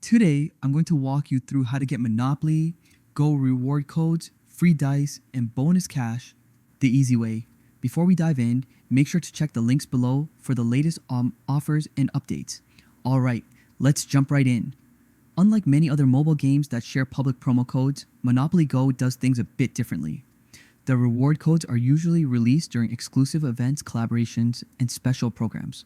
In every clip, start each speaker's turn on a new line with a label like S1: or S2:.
S1: Today, I'm going to walk you through how to get Monopoly, Go reward codes, free dice, and bonus cash the easy way. Before we dive in, make sure to check the links below for the latest offers and updates. Alright, let's jump right in. Unlike many other mobile games that share public promo codes, Monopoly Go does things a bit differently. The reward codes are usually released during exclusive events, collaborations, and special programs,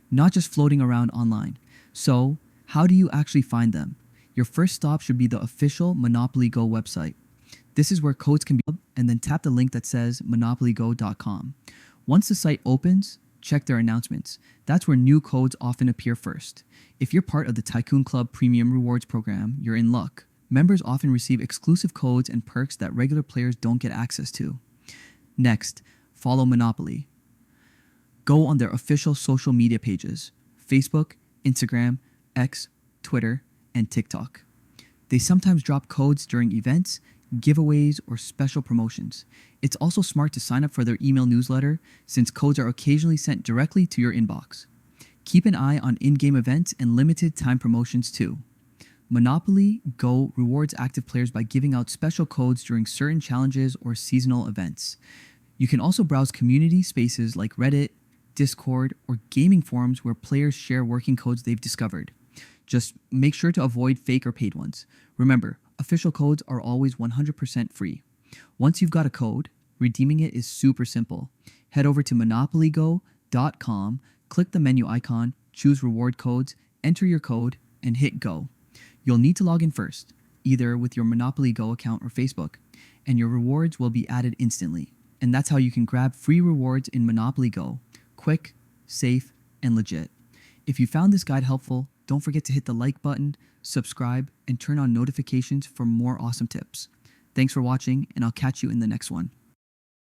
S1: not just floating around online. So, how do you actually find them? Your first stop should be the official Monopoly Go website. This is where codes can be and then tap the link that says monopolygo.com. Once the site opens, check their announcements. That's where new codes often appear first. If you're part of the Tycoon Club Premium Rewards program, you're in luck. Members often receive exclusive codes and perks that regular players don't get access to. Next, follow Monopoly. Go on their official social media pages: Facebook, Instagram, X, Twitter, and TikTok. They sometimes drop codes during events, giveaways, or special promotions. It's also smart to sign up for their email newsletter, since codes are occasionally sent directly to your inbox. Keep an eye on in-game events and limited time promotions too. Monopoly Go rewards active players by giving out special codes during certain challenges or seasonal events. You can also browse community spaces like Reddit, Discord, or gaming forums where players share working codes they've discovered. Just make sure to avoid fake or paid ones. Remember, official codes are always 100% free. Once you've got a code, redeeming it is super simple. Head over to monopolygo.com, click the menu icon, choose reward codes, enter your code, and hit go. You'll need to log in first, either with your Monopoly Go account or Facebook, and your rewards will be added instantly. And that's how you can grab free rewards in Monopoly Go. Quick, safe, and legit. If you found this guide helpful, don't forget to hit the like button, subscribe, and turn on notifications for more awesome tips. Thanks for watching, and I'll catch you in the next one.